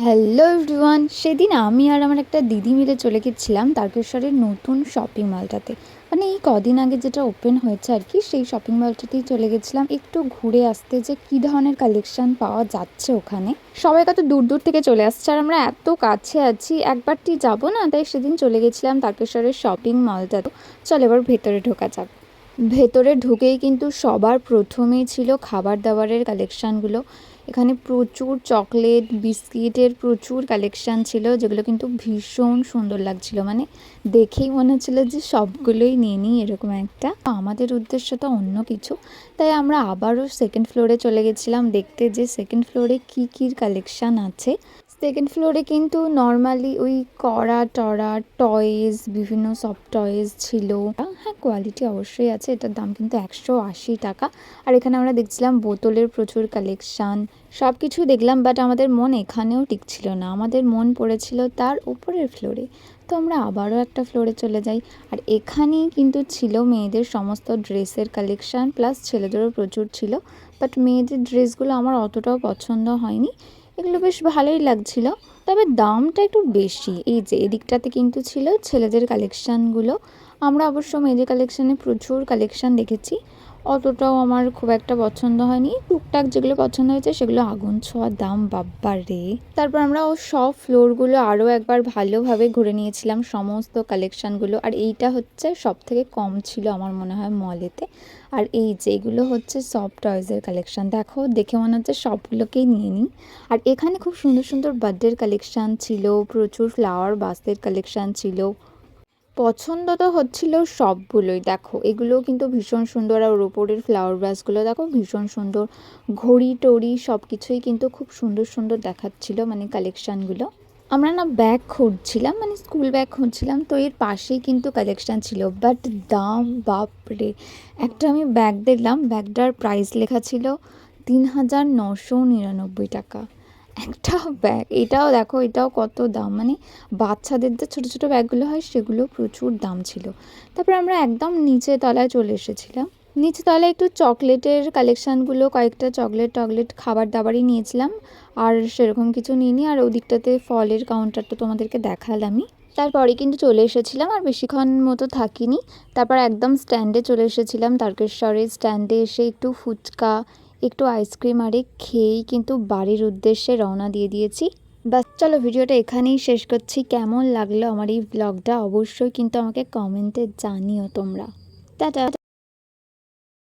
Hello everyone, সেদিন আমি আর আমার একটা দিদি মিলে চলে গেছিলাম তারকেশ্বরের নতুন শপিং মলটাতে। মানে এই কদিন আগে যেটা ওপেন হয়েছে আর কি, সেই শপিং মলটাতেই চলে গেছিলাম একটু ঘুরে আসতে, যে কী ধরনের কালেকশন পাওয়া যাচ্ছে ওখানে। সবাই কত দূর দূর থেকে চলে আসছে আর আমরা এত কাছে আছি, একবারটি যাবো না, তাই সেদিন চলে গেছিলাম তারকেশ্বরের শপিং মলটাতে। চল এবার ভেতরে ঢোকা যাক। ভেতরে ঢুকেই কিন্তু সবার প্রথমেই ছিল খাবার দাবারের কালেকশানগুলো। এখানে প্রচুর চকলেট বিস্কিটের প্রচুর কালেকশান ছিল, যেগুলো কিন্তু ভীষণ সুন্দর লাগছিল। মানে দেখেই মনে হচ্ছিল যে সবগুলোই নিয়ে নিই এরকম একটা। আমাদের উদ্দেশ্যটা অন্য কিছু, তাই আমরা আবারও সেকেন্ড ফ্লোরে চলে গেছিলাম দেখতে যে সেকেন্ড ফ্লোরে কী কী কালেকশান আছে। সেকেন্ড ফ্লোরে কিন্তু নর্মালি ওই কড়া টড়া টয়েস, বিভিন্ন সফট টয়েস ছিল। হ্যাঁ, কোয়ালিটি অবশ্যই আছে, এটার দাম কিন্তু 180 টাকা। আর এখানে আমরা দেখছিলাম বোতলের প্রচুর কালেকশান, সব কিছুই দেখলাম। বাট আমাদের মন এখানেও টিকছিল না, আমাদের মন পড়েছিল তার উপরের ফ্লোরে। তো আমরা আবারও একটা ফ্লোরে চলে যাই। আর এখানেই কিন্তু ছিল মেয়েদের সমস্ত ড্রেসের কালেকশান, প্লাস ছেলেদেরও প্রচুর ছিল। বাট মেয়েদের ড্রেসগুলো আমার অতটাও পছন্দ হয়নি, এগুলো বেশ ভালোই লাগছিল, তবে দামটা একটু বেশি। এই যে এদিকটাতে কিন্তু ছিল ছেলেদের কালেকশানগুলো। আমরা অবশ্য মেয়েদের কালেকশানে প্রচুর কালেকশান দেখেছি, অতটাও আমার খুব একটা পছন্দ হয়নি। টুকটাক যেগুলো পছন্দ হয়েছে সেগুলো আগুন ছোঁয়া দাম, বাব্বা রে। তারপর আমরা সব ফ্লোরগুলো আরও একবার ভালোভাবে ঘুরে নিয়েছিলাম, সমস্ত কালেকশানগুলো। আর এইটা হচ্ছে সব থেকে কম ছিল আমার মনে হয় মলেতে। আর এই যে এগুলো হচ্ছে সফট টয়েসের কালেকশান, দেখো দেখে মনে হচ্ছে সবগুলোকেই নিয়ে নিই। আর এখানে খুব সুন্দর সুন্দর বার্থডের কালেকশান ছিল, প্রচুর ফ্লাওয়ার বাসের কালেকশান ছিল। পছন্দ তো হচ্ছিল সবগুলোই। দেখো এগুলোও কিন্তু ভীষণ সুন্দর, আর ওর ওপরের ফ্লাওয়ার ভাসগুলো দেখো ভীষণ সুন্দর। ঘড়ি টড়ি সব কিছুই কিন্তু খুব সুন্দর সুন্দর দেখাচ্ছিল, মানে কালেকশানগুলো। আমরা না ব্যাগ খুঁজছিলাম, মানে স্কুল ব্যাগ খুঁজছিলাম, তো এর পাশেই কিন্তু কালেকশান ছিল। বাট দাম বাপরে! একটা আমি ব্যাগ দেখলাম, ব্যাগটার প্রাইস লেখা ছিল ৩,৯৯৯ টাকা একটা ব্যাগ। এটাও দেখো, এটাও কত দাম, মানে বাচ্চাদের যে ছোটো ছোটো ব্যাগগুলো হয় সেগুলো প্রচুর দাম ছিল। তারপর আমরা একদম নিচে তলায় চলে এসেছিলাম। নিচে তলায় একটু চকলেটের কালেকশানগুলো, কয়েকটা চকলেট খাবার দাবারই নিয়েছিলাম, আর সেরকম কিছু নিইনি। আর ওদিকটাতে ফলের কাউন্টারটা তোমাদেরকে দেখালামই। তারপরে কিন্তু চলে এসেছিলাম, আর বেশিক্ষণ মতো থাকিনি। তারপর একদম স্ট্যান্ডে চলে এসেছিলাম, তারকেশ্বরের স্ট্যান্ডে এসে একটু ফুচকা একটু আইসক্রিম আরে খেয়েই কিন্তু বাড়ির উদ্দেশ্যে রওনা দিয়ে দিয়েছি। বাস চলো, ভিডিওটা এখানেই শেষ করছি। কেমন লাগলো আমার এই ব্লগটা অবশ্যই কিন্তু আমাকে কমেন্টে জানিও তোমরা। টাটা।